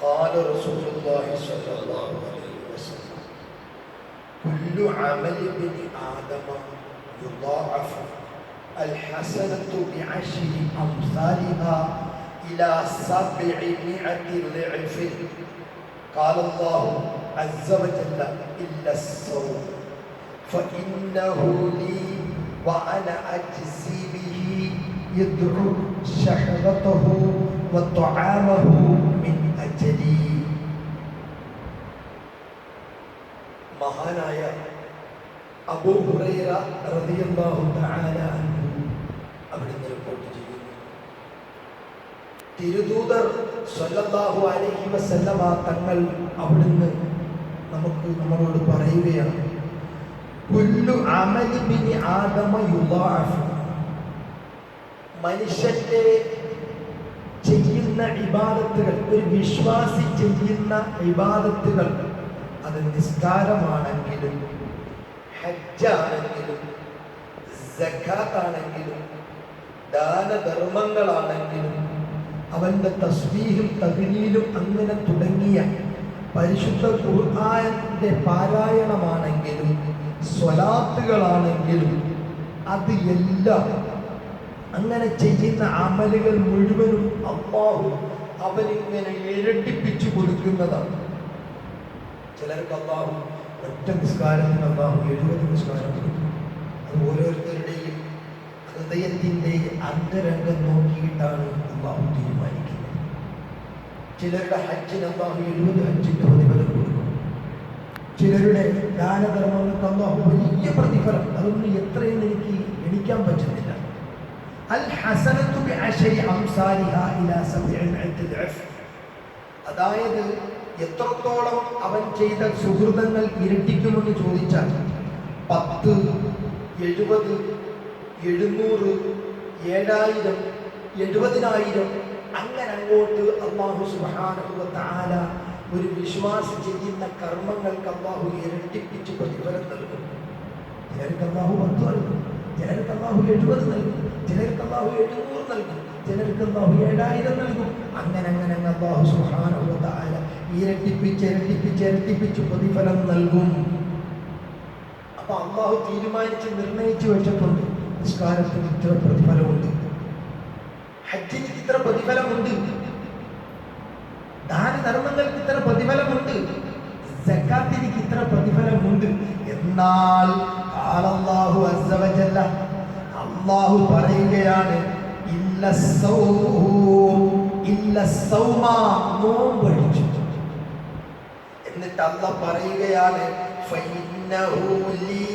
قال رسول الله صلى الله عليه وسلم كل عمل ابن آدم يضاعف الحسنة بعشر أمثالها إلى 700 ضعف قال الله عز وجل إلا الصوم فإنه لي وأنا أجزي به يدعو شهوته وطعامه من أجلي. മഹാനായ അബൂ ഹുറൈറ റളിയല്ലാഹു തആല അൻഹു അവിടുന്ന് റിപ്പോർട്ട് ചെയ്യുന്നു, തിരുദൂതർ സ്വല്ലല്ലാഹു അലൈഹി വസല്ലമ തങ്ങൾ അവിടുന്ന് നമ്മളോട് പറയുകയാണ്, കുല്ലു അമലി ബിനി ആദമ യുളാഅഫ്, മനുഷ്യന്റെ ചെയ്യുന്ന ഇബാദത്തുകൾ, ഒരു വിശ്വാസി ചെയ്യുന്ന ഇബാദത്തുകൾ, അത് നിസ്കാരമാണെങ്കിലും ഹജ്ജാണെങ്കിലും സകാത്താണെങ്കിലും ദാനധർമ്മങ്ങളാണെങ്കിലും അവന്റെ തസ്ബീഹും തഹ്ലീലും അങ്ങനെ തുടങ്ങിയ പരിശുദ്ധ ഖുർആന്റെ പാരായണമാണെങ്കിലും സ്വലാത്തുകളാണെങ്കിലും അത് എല്ലാം അങ്ങനെ ചെയ്യുന്ന അമലുകൾ മുഴുവനും അല്ലാഹു അവനിങ്ങനെ ഇരട്ടിപ്പിച്ചു കൊടുക്കുന്നതാണ്. ചിലർക്ക് അല്ലാഹു ഒറ്റ നിസ്കാരത്തിന് അല്ലാഹു 70 നിസ്കാരം കൊടുക്കും. അത് ഓരോരുത്തരുടെയും ഹൃദയത്തിൻ്റെ അന്തരംഗം നോക്കിയിട്ടാണ് അല്ലാഹു തീരുമാനിക്കുന്നത്. ചിലരുടെ ഹജ്ജിന് അല്ലാഹു 70 ഹജ്ജിന്റെ പ്രതിഫലം കൊടുക്കും. ചിലരുടെ ദാനധർമ്മങ്ങൾക്ക് അല്ലാഹു വലിയ പ്രതിഫലം, അതൊന്നും എത്രയെന്ന് എനിക്ക് എണിക്കാൻ പറ്റുന്നില്ല. അൽ ഹസനത്തു ബിഅശരി അംസാലിഹാ ഇലാ 700 ضعف, അതായത് എത്രത്തോളം അവൻ ചെയ്ത സുഹൃതങ്ങൾ ഇരട്ടിക്കുമെന്ന് ചോദിച്ചാൽ 10, 70, 700, 7000, 70000 അങ്ങനെ അങ്ങോട്ട് അല്ലാഹു സുബ്ഹാനഹു വ തആല ഒരു വിശ്വാസി ചെയ്യുന്ന കർമ്മങ്ങൾക്ക് അല്ലാഹു ഇരട്ടിപ്പിച്ച് പ്രതിഫലം നൽകും. ചിലർക്ക് അല്ലാഹു 10 നൽകും, ചിലർക്ക് അല്ലാഹു 70 നൽകും, ചിലർക്ക് അല്ലാഹു 700 നൽകും, ചിലർക്ക് അല്ലാഹു 7000 നൽകും. അങ്ങനെ അല്ലാഹു സുബ്ഹാനഹു വ തആല ഇരട്ടിപ്പിച്ച് പ്രതിഫലം നൽകും. അപ്പൊ അല്ലാഹു തീരുമാനിച്ച് നിർണയിച്ചു വെച്ചിട്ടുണ്ട്, നിസ്കാരത്തിന് ഇത്ര പ്രതിഫലമുണ്ട്, ഹജ്ജിന് ഇത്ര പ്രതിഫലമുണ്ട്, ദാനധർമ്മങ്ങൾക്ക് ഇത്ര പ്രതിഫലമുണ്ട്, സക്കാത്തിന് ഇത്ര പ്രതിഫലമുണ്ട്. എന്നാൽ അല്ലാഹു അസ്സ വജല്ല അല്ലാഹു പറയുകയാണ്, ഇല്ലസ്സൗമ, നോമ്പൊഴിച്ചു. എന്നിട്ട് അല്ലാഹു പറയുകയാണ്, ഫഇന്നഹു ലീ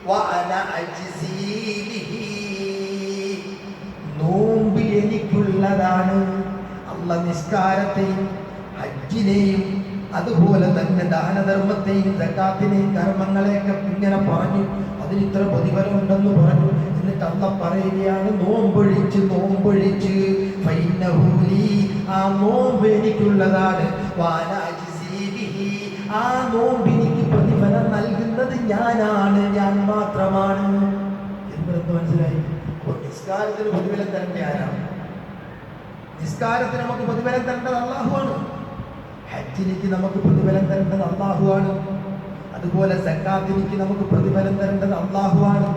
വഅന അജ്സീ ബിഹി, നോമ്പ് എനിക്കുള്ളതാണ്. അല്ലാഹു നിസ്കാരത്തെയും ഹജ്ജിനെയും അതുപോലെ തന്നെ ദാനധർമ്മത്തെയും സകാത്തിനെയും കർമ്മങ്ങളെയൊക്കെ ഇങ്ങനെ പറഞ്ഞു, അതിന് ഇത്ര പ്രതിഫലം ഉണ്ടെന്ന് പറഞ്ഞു. എന്നിട്ട് അല്ലാഹു പറയുകയാണ്, നോമ്പൊഴിച്ച് ഫഇന്നഹു ലീ, ആ നോമ്പ് എനിക്കുള്ളതാണ്, വഅന അജ്സീ ബിഹി, ആ നോമ്പിനിക്ക് പ്രതിഫലം നൽകുന്നത് ഞാനാണ്, ഞാൻ മാത്രമാണ്. എന്തെന്ന് മനസ്സിലായി? നിസ്കാരത്തിന് പ്രതിഫലം തരേണ്ട ആരാണ്? നിസ്കാരത്തിന് നമുക്ക് പ്രതിഫലം തരേണ്ടത് അല്ലാഹുവാണ്. ഹജ്ജിനിക്ക് നമുക്ക് പ്രതിഫലം തരേണ്ടത് അല്ലാഹുവാണ്. അതുപോലെ സക്കാത്തിനിക്ക് നമുക്ക് പ്രതിഫലം തരേണ്ടത് അല്ലാഹുവാണ്.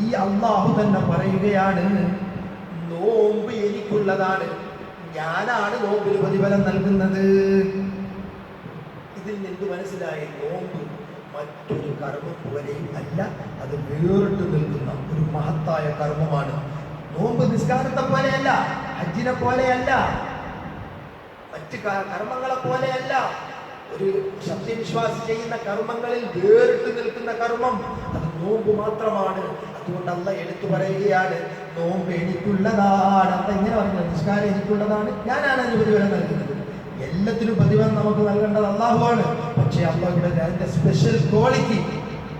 ഈ അല്ലാഹു തന്നെ പറയുകയാണ്, നോമ്പ് എനിക്കുള്ളതാണ്, ഞാനാണ് നോമ്പിന് പ്രതിഫലം നൽകുന്നത്. ഇതിൽ നിന്ന് മനസ്സിലായി, നോമ്പ് മറ്റൊരു കർമ്മം പോലെയും അല്ല, അത് വേറിട്ട് നിൽക്കുന്ന ഒരു മഹത്തായ കർമ്മമാണ്. നോമ്പ് നിസ്കാരത്തെ പോലെയല്ല, ഹജ്ജിനെ പോലെയല്ല, മറ്റ് കർമ്മങ്ങളെ പോലെയല്ല. ഒരു സത്യവിശ്വാസി ചെയ്യുന്ന കർമ്മങ്ങളിൽ വേറിട്ട് നിൽക്കുന്ന കർമ്മം അത് നോമ്പ് മാത്രമാണ്. അതുകൊണ്ട് അല്ലാഹു എടുത്തു പറയുകയാണ്, നോമ്പ് എനിക്കുള്ളതാണ്. അല്ല ഇങ്ങനെ പറഞ്ഞു, നിസ്കാരം എനിക്കുള്ളതാണ്, ഞാനാണ് അതിന് പ്രതിഫലം നൽകുന്നത്. എല്ലാത്തിനും പ്രതിഫലം നമുക്ക് നൽകേണ്ടത് അല്ലാഹുവാണ്. പക്ഷേ അല്ലാഹുവിടെ അതിന്റെ സ്പെഷ്യൽ ക്വാളിറ്റി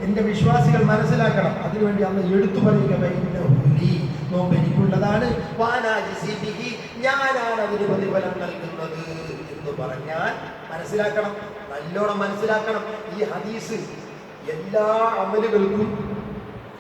എൻ്റെ വിശ്വാസികൾ മനസ്സിലാക്കണം. അതിനുവേണ്ടി അല്ലാഹു എടുത്തു പറയുക, നോമ്പ് എനിക്കുള്ളതാണ്, ഞാനാണ് അതിന് പ്രതിഫലം നൽകുന്നത് എന്ന് പറഞ്ഞാൽ മനസ്സിലാക്കണം, നല്ലോണം മനസ്സിലാക്കണം. ഈ ഹദീസ് എല്ലാ അമലുകൾക്കും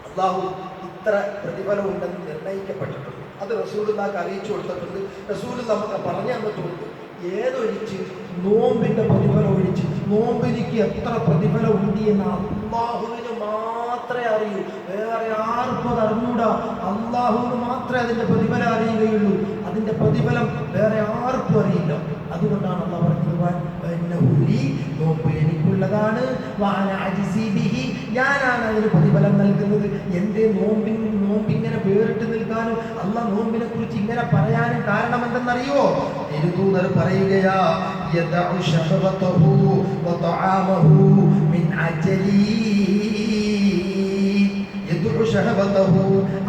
അല്ലാഹു ഇത്ര പ്രതിഫലം ഉണ്ടെന്ന് നിർണയിക്കപ്പെട്ടിട്ടുണ്ട്. അത് റസൂലുള്ളാഹിക്ക് അറിയിച്ചു കൊടുത്തിട്ടുണ്ട്, റസൂൽ നമുക്ക് പറഞ്ഞു തന്നിട്ടുണ്ട്. ഏതൊഴിച്ച് നോമ്പിന്റെ പ്രതിഫലം ഒഴിച്ച്. നോമ്പിനിക്ക് എത്ര പ്രതിഫലം ഉണ്ട് എന്ന് അള്ളാഹുവിന് മാത്രമേ അറിയൂ, വേറെ ആർക്കും അത് അറിഞ്ഞൂടാ. അള്ളാഹുവിന് മാത്രമേ അതിന്റെ പ്രതിഫലം അറിയുകയുള്ളൂ. അതിന്റെ പ്രതിഫലം വേറെ ആർക്കും അറിയില്ല. അതുകൊണ്ടാണ് അള്ളാഹ് പറഞ്ഞത് നോമ്പ് എനിക്കുള്ളതാണ്, ഞാനാണ് അതിന് പ്രതിഫലം നൽകുന്നത്. എന്റെ നോമ്പിങ്ങനെ വേറിട്ട് നിൽക്കാനും അള്ളാഹ് നോമ്പിനെ കുറിച്ച് ഇങ്ങനെ പറയാനും കാരണം എന്തെന്നറിയോ? തിരുദൂതർ പറയുകയാ,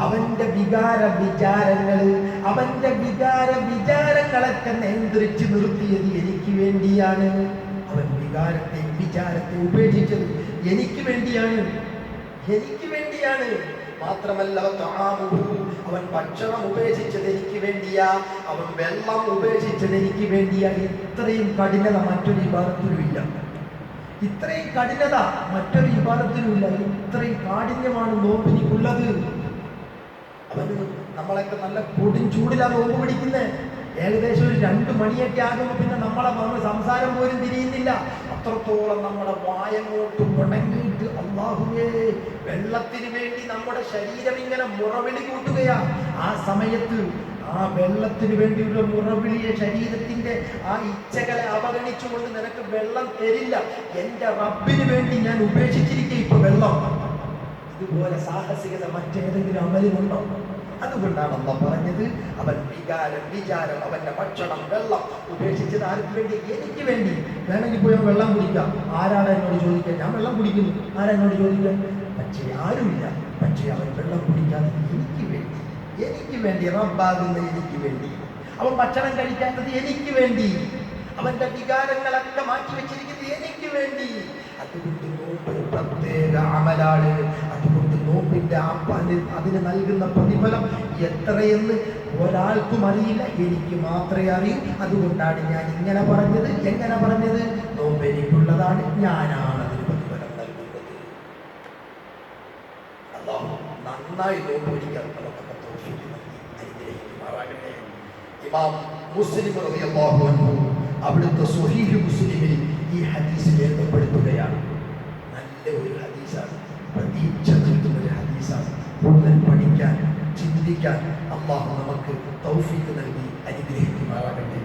അവന്റെ വികാരങ്ങളൊക്കെ നിയന്ത്രിച്ചു നിർത്തിയത് എനിക്ക് വേണ്ടിയാണ്. അവൻ വിചാരത്തെ ഉപേക്ഷിച്ചത് എനിക്ക് വേണ്ടിയാണ്. മാത്രമല്ല അവൻ ഭക്ഷണം ഉപേക്ഷിച്ചത് എനിക്ക് വേണ്ടിയാ, അവൻ വെള്ളം ഉപേക്ഷിച്ചത് എനിക്ക് വേണ്ടിയാ. ഇത്രയും കഠിനത മറ്റൊരു ഇബാദത്തിലുമില്ല. ഇത്രയും കഠിനത മറ്റൊരു ഇബാദത്തിലുമില്ല. ഇത്രയും കാഠിന്യമാണ് നോമ്പിനിക്കുള്ളത്. അവന് നമ്മളൊക്കെ നല്ല കൊടും ചൂടിലാണ് നോമ്പ് പിടിക്കുന്നത്. ഏകദേശം ഒരു 2 മണിയൊക്കെ ആകുമ്പോൾ പിന്നെ നമ്മളെ സംസാരം പോലും തിരിയുന്നില്ല. അത്രത്തോളം നമ്മുടെ വായങ്ങോട്ട് മുടങ്ങിയിട്ട് അല്ലാഹുവേ, വെള്ളത്തിന് വേണ്ടി നമ്മുടെ ശരീരം ഇങ്ങനെ മുറവിളി കൂട്ടുകയാ. ആ സമയത്ത് ആ വെള്ളത്തിന് വേണ്ടിയുള്ള മുറവിളിയെ, ശരീരത്തിന്റെ ആ ഇച്ഛകളെ അവഗണിച്ചുകൊണ്ട് നിനക്ക് വെള്ളം തരില്ല. എന്റെ റബ്ബിന് വേണ്ടി ഞാൻ ഉപേക്ഷിച്ചിരിക്കുക ഇപ്പൊ വെള്ളം. ഇതുപോലെ സാഹസികത മറ്റേതെങ്കിലും അമലിനുണ്ടോ? അതുകൊണ്ടാണ് അല്ലാഹ് പറഞ്ഞത്, അവൻ വിചാരം അവന്റെ ഭക്ഷണം വെള്ളം ഉപേക്ഷിച്ചത് ആർക്ക് വേണ്ടി? എനിക്ക് വേണ്ടി. വേണമെങ്കിൽ പോയി വെള്ളം കുടിക്കാം. ആരാണ് എന്നോട് ചോദിക്കാൻ? ഞാൻ വെള്ളം കുടിക്കുന്നു. ആരാ എന്നോട് ചോദിക്കാൻ? പക്ഷേ ആരുമില്ല. പക്ഷേ അവൻ വെള്ളം കുടിക്കാതെ എനിക്ക് വേണ്ടി റബ്ബാകുന്ന എനിക്ക് വേണ്ടി. അവൻ ഭക്ഷണം കഴിക്കാത്തത് എനിക്ക് വേണ്ടി. അവന്റെ വികാരങ്ങളൊക്കെ മാറ്റി വെച്ചിരിക്കുന്നത് എനിക്ക് വേണ്ടി. അതുകൊണ്ട് നോമ്പ് പ്രത്യേക അമലാണ്. അതുകൊണ്ട് നോമ്പിന്റെ അതിന് നൽകുന്ന പ്രതിഫലം എത്രയെന്ന് ഒരാൾക്കും അറിയില്ല, എനിക്ക് മാത്രമേ അറിയൂ. അതുകൊണ്ടാണ് ഞാൻ ഇങ്ങനെ പറഞ്ഞത്. എങ്ങനെ പറഞ്ഞത്? നോമ്പ് എനിക്കുള്ളതാണ്, ഞാനാണ് അതിന് പ്രതിഫലം നൽകുന്നത്. അല്ലാഹു നന്നായി നോമ്പ് പിടിക്കാൻ നമുക്കൊക്കെ തൗഫീഖ് നൽകി അനുഗ്രഹിക്കുമാറാകട്ടെ. ഇമാം മുസ്ലിം റളിയല്ലാഹു അൻഹു അവിടുത്തെ സ്വഹീഹ് മുസ്ലിമിൽ ഈ ഹദീസ് രേഖപ്പെടുത്തുകയാണ്. നല്ല ഒരു ഹദീസാണ്, പ്രതീക്ഷ നൽകുന്ന ഒരു ഹദീസാണ്. കൂടുതൽ പഠിക്കാൻ, ചിന്തിക്കാൻ അല്ലാഹു നമുക്ക് തൗഫീഖ് നൽകി അനുഗ്രഹിക്കുമാറാകട്ടെ.